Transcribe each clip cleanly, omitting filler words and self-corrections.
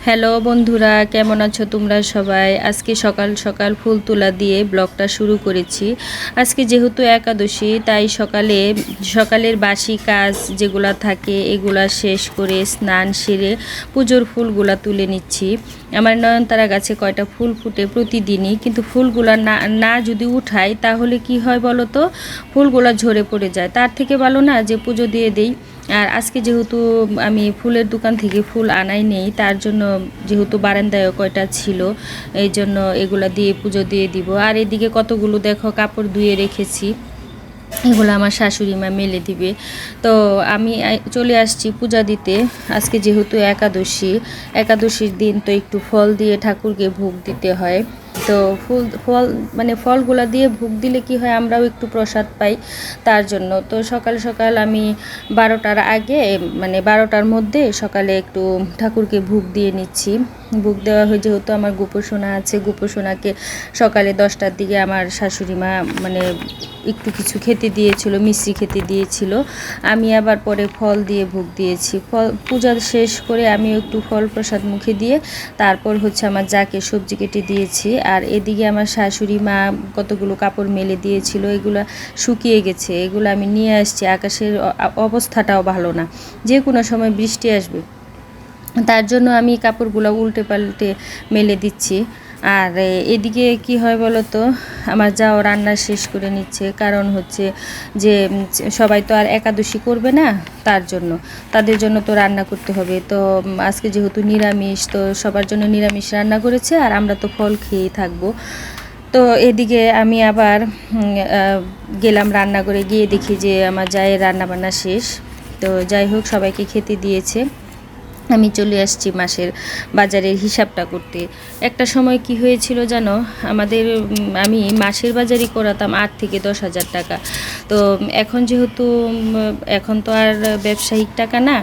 Hello বন্ধুরা, কেমন আছো তোমরা সবাই? আজকে সকাল সকাল ফুল তোলা দিয়ে ব্লগটা শুরু করেছি। আজকে যেহেতু একাদশী, তাই সকালের বাসি কাজ যেগুলা থাকে এগুলা শেষ করে স্নান সেরে পুজোর ফুলগুলা তুলে নিচ্ছি। আমার নয়নতারা গাছে কয়টা ফুল ফুটে প্রতিদিনই, কিন্তু ফুলগুলা না যদি উঠাই তাহলে কি হয় বলো তো, ফুলগুলা ঝরে পড়ে যায়। তার থেকে ভালো না যে পুজো দিয়ে দেই। আর আজকে যেহেতু আমি ফুলের দোকান থেকে ফুল আনাই নেই, তার জন্য যেহেতু বারান্দায় কয়টা ছিল, এই জন্য এগুলা দিয়ে পুজো দিয়ে দিব। আর এদিকে কতগুলো দেখো কাপড় ধুয়ে রেখেছি, এগুলো আমার শাশুড়ি মা মেলে দিবে। তো আমি চলে আসছি পূজা দিতে। আজকে যেহেতু একাদশীর দিন তো একটু ফল দিয়ে ঠাকুরকে ভোগ দিতে হয়। তো ফলগুলা দিয়ে ভোগ দিলে কি হয়, আমরাও একটু প্রসাদ পাই। তার জন্য তো সকাল সকাল আমি 12টার আগে, মানে 12টার মধ্যে সকালে একটু ঠাকুরকে ভোগ দিয়ে নিচ্ছি। ভোগ দেওয়া হয়ে যেহেতু আমার গোপোষণা আছে, গোপোষণাকে সকালে 10টার দিকে আমার শাশুড়ি মা মানে একটু কিছু খেতে দিয়েছিল, মিষ্টি খেতে দিয়েছিল। আমি আবার পরে ফল দিয়ে ভোগ দিয়েছি। পূজা শেষ করে আমি একটু ফল প্রসাদ মুখে দিয়ে তারপর হচ্ছে আমার যাকে সবজি কেটে দিয়েছি। আর এদিকে আমার শাশুড়ি মা কতগুলো কাপড় মেলে দিয়েছিল, এগুলো শুকিয়ে গেছে, এগুলো আমি নিয়ে আসছি। আকাশের অবস্থাটাও ভালো না, যে কোনো সময় বৃষ্টি আসবে, তার জন্য আমি কাপড়গুলো উল্টে পাল্টে মেলে দিচ্ছি। আর এদিকে কি হয় বলো তো, আমার যাও রান্না শেষ করে নিচ্ছে, কারণ হচ্ছে যে সবাই তো আর একাদশী করবে না, তাদের জন্য তো রান্না করতে হবে। তো আজকে যেহেতু নিরামিষ, তো সবার জন্য নিরামিষ রান্না করেছে, আর আমরা তো ফল খেয়েই থাকবো। তো এদিকে আমি আবার গেলাম রান্নাঘরে, গিয়ে দেখি যে আমার জায়ের রান্নাবান্না শেষ। তো যাই হোক, সবাইকে খেতে দিয়েছে। আমি চলে আসছি মাসের বাজারের হিসাবটা করতে। একটা সময় কি হয়েছিল জানো, আমি মাসের বাজারই করাতাম 8 থেকে 10 হাজার টাকা। তো এখন যেহেতু এখন তো আর ব্যবসায়িক টাকা না,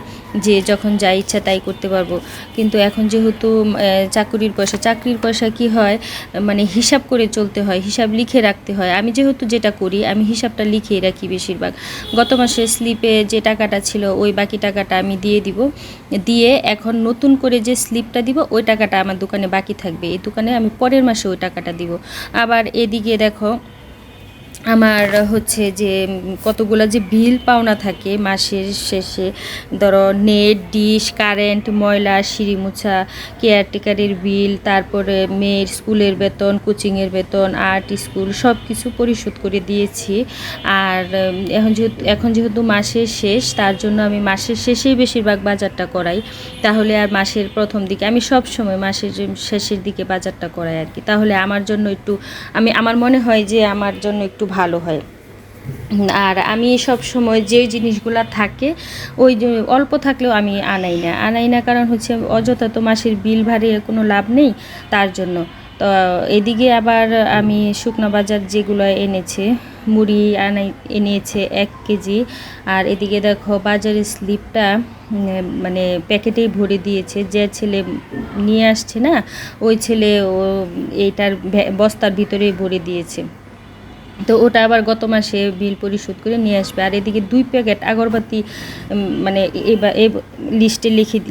যে যখন যা ইচ্ছা তাই করতে পারবো। কিন্তু এখন যেহেতু চাকরির পয়সা কি হয়, মানে হিসাব করে চলতে হয়, হিসাব লিখে রাখতে হয়। আমি যেহেতু যেটা করি, আমি হিসাবটা লিখেই রাখি বেশিরভাগ। গত মাসের স্লিপে যে টাকাটা ছিল, ওই বাকি টাকাটা আমি দিয়ে এখন নতুন করে যে স্লিপটা দিব, ওই টাকাটা আমার দোকানে বাকি থাকবে। এই দোকানে আমি পরের মাসে ওই টাকাটা দিব। আবার এদিকে দেখো, আমার হচ্ছে যে কতগুলো যে বিল পাওনা থাকে মাসের শেষে, ধরো নেট, ডিশ, কারেন্ট, ময়লা, সিঁড়ি মোছা, কেয়ারটেকারের বিল, তারপরে মেয়ের স্কুলের বেতন, কোচিংয়ের বেতন, আর্ট স্কুল, সব কিছু পরিশোধ করে দিয়েছি। আর এখন যেহেতু মাসের শেষ, তার জন্য আমি মাসের শেষেই বেশিরভাগ বাজারটা করাই। তাহলে আর মাসের প্রথম দিকে, আমি সব সময় মাসের শেষের দিকে বাজারটা করাই আর কি। তাহলে আমার জন্য একটু, আমার মনে হয় যে আমার জন্য একটু ভালো হয়। আর আমি সব সময় যে জিনিসগুলো থাকে, ওই যে অল্প থাকলেও আমি আনাই না, কারণ হচ্ছে অযথা তো মাসের বিল ভারিয়ে কোনো লাভ নেই, তার জন্য। তো এদিকে আবার আমি শুকনো বাজার যেগুলো এনেছে, মুড়ি এনেছে 1 কেজি। আর এদিকে দেখো বাজারের স্লিপটা মানে প্যাকেটেই ভরে দিয়েছে। যে ছেলে নিয়ে আসছে না, ওই ছেলে এইটার বস্তার ভিতরেই ভরে দিয়েছে। তো ওটা আবার গত মাসে বিল পরিশোধ করে নিয়ে আসবে। আর এদিকে 2 প্যাকেট আগরবাতি মানে এই লিস্টে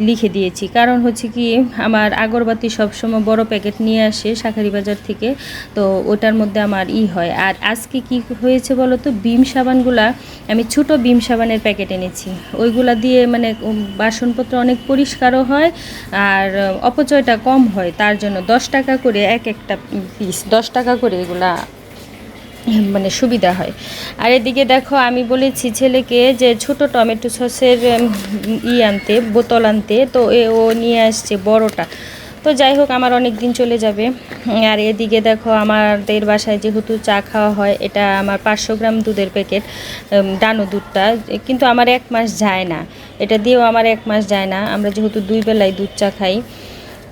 লিখে দিয়েছি, কারণ হচ্ছে কি, আমার আগরবাতি সবসময় বড় প্যাকেট নিয়ে আসে শাঁখারি বাজার থেকে, তো ওটার মধ্যে আমার হয়। আর আজকে কি হয়েছে বলো তো, বিম সাবানগুলা, আমি ছোট বিম সাবানের প্যাকেট এনেছি। ওইগুলা দিয়ে মানে বাসনপত্র অনেক পরিষ্কারও হয়, আর অপচয়টা কম হয়। তার জন্য 10 টাকা করে একটা পিস, 10 টাকা করে এগুলা মানে সুবিধা হয়। আর এদিকে দেখো, আমি বলেছি ছেলেকে যে ছোট টমেটো সসের বোতল আনতে, তো ও নিয়ে আসছে বড়টা। তো যাই হোক, আমার অনেক দিন চলে যাবে। আর এদিকে দেখো, আমাদের বাসায় যেহেতু চা খাওয়া হয়, এটা আমার 500 গ্রাম দুধের প্যাকেট, ডানো দুধটা, কিন্তু আমার 1 মাস যায় না, এটা দিয়েও আমার 1 মাস যায় না। আমরা যেহেতু 2 বেলায় দুধ চা খাই,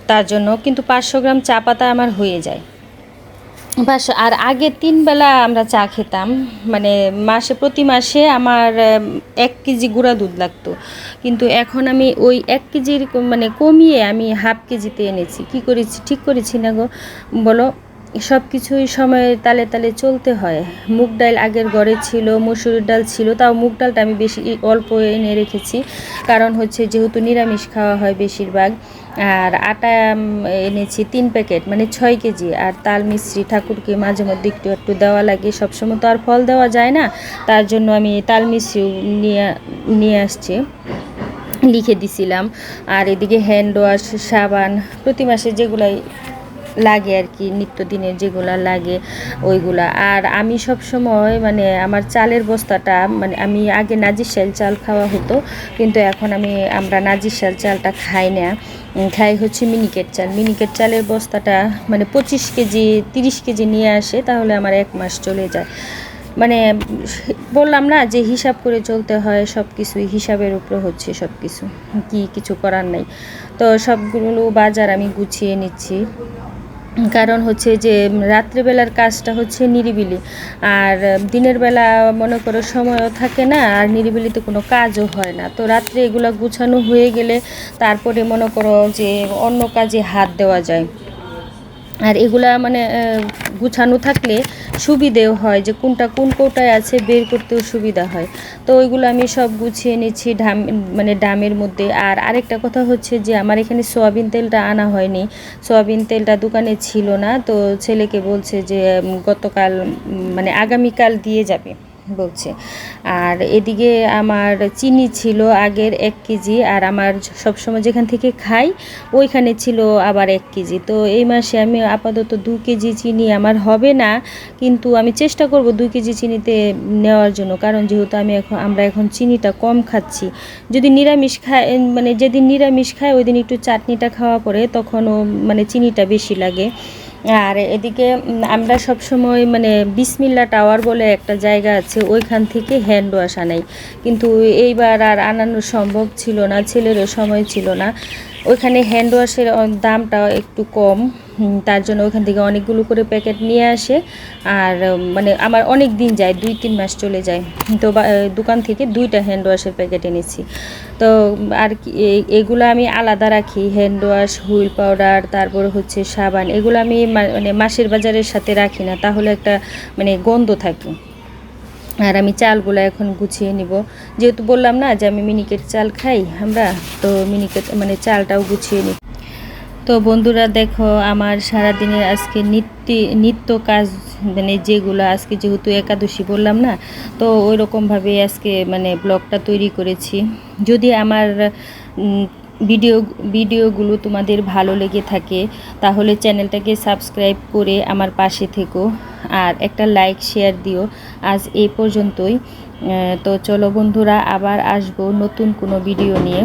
তার জন্য কিন্তু 500 গ্রাম চা পাতা আমার হয়ে যায়। আর আগে 3 বেলা আমরা চা খেতাম, মানে প্রতি মাসে আমার 1 কেজি গুঁড়া দুধ লাগতো। কিন্তু এখন আমি ওই 1 কেজির মানে কমিয়ে আমি হাফ কেজিতে এনেছি। কি করেছি, ঠিক করেছি না গো বলো? সব কিছুই সময়ের তালে তালে চলতে হয়। মুগ ডাল আগের ঘরে ছিল, মসুরের ডাল ছিল, তাও মুগ ডালটা আমি অল্প এনে রেখেছি, কারণ হচ্ছে যেহেতু নিরামিষ খাওয়া হয় বেশিরভাগ। আর আটা এনেছি 3 প্যাকেট, মানে 6 কেজি। আর তাল মিশ্রি ঠাকুরকে মাঝে মধ্যে একটু একটু দেওয়া লাগে, সবসময় তো আর ফল দেওয়া যায় না, তার জন্য আমি তাল মিশ্রিও নিয়ে আসছি, লিখে দিছিলাম। আর এদিকে হ্যান্ড ওয়াশ, সাবান, প্রতি মাসে যেগুলাই লাগে আর কি, নিত্যদিনের যেগুলা লাগে ওইগুলা। আর আমি সব সময় মানে আমার চালের বস্তাটা, মানে আমি আগে নাজিরশাইল চাল খাওয়া হতো, কিন্তু এখন আমরা নাজিরশাইল চালটা খাই না, খাই হচ্ছে মিনিকেট চাল। মিনিকেট চালের বস্তাটা মানে 25 কেজি 30 কেজি নিয়ে আসে, তাহলে আমার 1 মাস চলে যায়। মানে বললাম না যে হিসাব করে চলতে হয়, সব কিছুই হিসাবের উপরে হচ্ছে সব কিছু, কিছু করার নাই। তো সবগুলো বাজার আমি গুছিয়ে নিচ্ছি, কারণ হচ্ছে যে রাত্রেবেলার কাজটা হচ্ছে নিরিবিলি, আর দিনের বেলা মনে করো সময়ও থাকে না, আর নিরিবিলিতে কোনো কাজও হয় না। তো রাত্রে এগুলো গুছানো হয়ে গেলে তারপরে মনে করো যে অন্য কাজে হাত দেওয়া যায়। আর এগুলা মানে গুছানো থাকলে সুবিধেও হয়, যে কোনটা কোন কৌটায় আছে বের করতেও সুবিধা হয়। তো ওইগুলো আমি সব গুছিয়ে নিচ্ছি মানে ডামের মধ্যে। আর আরেকটা কথা হচ্ছে যে আমার এখানে সয়াবিন তেলটা আনা হয়নি, সয়াবিন তেলটা দোকানে ছিল না, তো ছেলেকে বলছে যে গতকাল মানে আগামীকাল দিয়ে যাবে বলছে। আর এদিকে আমার চিনি ছিল আগের 1 কেজি, আর আমার সবসময় যেখান থেকে খাই ওইখানে ছিল আবার 1 কেজি। তো এই মাসে আমি আপাতত 2 কেজি চিনি আমার হবে না, কিন্তু আমি চেষ্টা করব 2 কেজি চিনিতে নেওয়ার জন্য, কারণ যেহেতু আমরা এখন চিনিটা কম খাচ্ছি। যদি নিরামিষ খাই, মানে যেদিন নিরামিষ খাই ওই দিন একটু চাটনিটা খাওয়া পরে তখনও মানে চিনিটা বেশি লাগে। আর এদিকে আমরা সব সময় মানে বিসমিল্লা টাওয়ার বলে একটা জায়গা আছে, ওইখান থেকে হ্যান্ড ওয়াশ আনাই, কিন্তু এইবার আর আনানো সম্ভব ছিল না, ছেলেরও সময় ছিল না। ওইখানে হ্যান্ড ওয়াশের দামটা একটু কম, তার জন্য ওইখান থেকে অনেকগুলো করে প্যাকেট নিয়ে আসে। আর মানে আমার অনেক দিন যায়, 2-3 মাস চলে যায়। তো দোকান থেকে 2টা হ্যান্ড ওয়াশের প্যাকেট এনেছি। তো আর কি এগুলো আমি আলাদা রাখি, হ্যান্ড ওয়াশ, হুইল পাউডার, তারপর হচ্ছে সাবান, এগুলো আমি মানে মাসের বাজারের সাথে রাখি না, তাহলে একটা মানে গন্ধ থাকে। আর আমি চালগুলো এখন গুছিয়ে নিব, যেহেতু বললাম না যে আমি মিনিকেট চাল খাই আমরা, তো মিনিকেট মানে চালটাও গুছিয়ে নিই। তো বন্ধুরা দেখো, আমার সারাদিনের আজকে নিত্য কাজ, মানে যেগুলো আজকে যেহেতু একাদশী বললাম না, তো ওই রকমভাবে আজকে মানে ব্লগটা তৈরি করেছি। যদি আমার ভিডিওগুলো তোমাদের ভালো লেগে থাকে তাহলে চ্যানেলটাকে সাবস্ক্রাইব করে আমার পাশে থেকো, আর একটা লাইক শেয়ার দিও। আজ এই পর্যন্তই। তো চলো বন্ধুরা, আবার আসবো নতুন কোনো ভিডিও নিয়ে।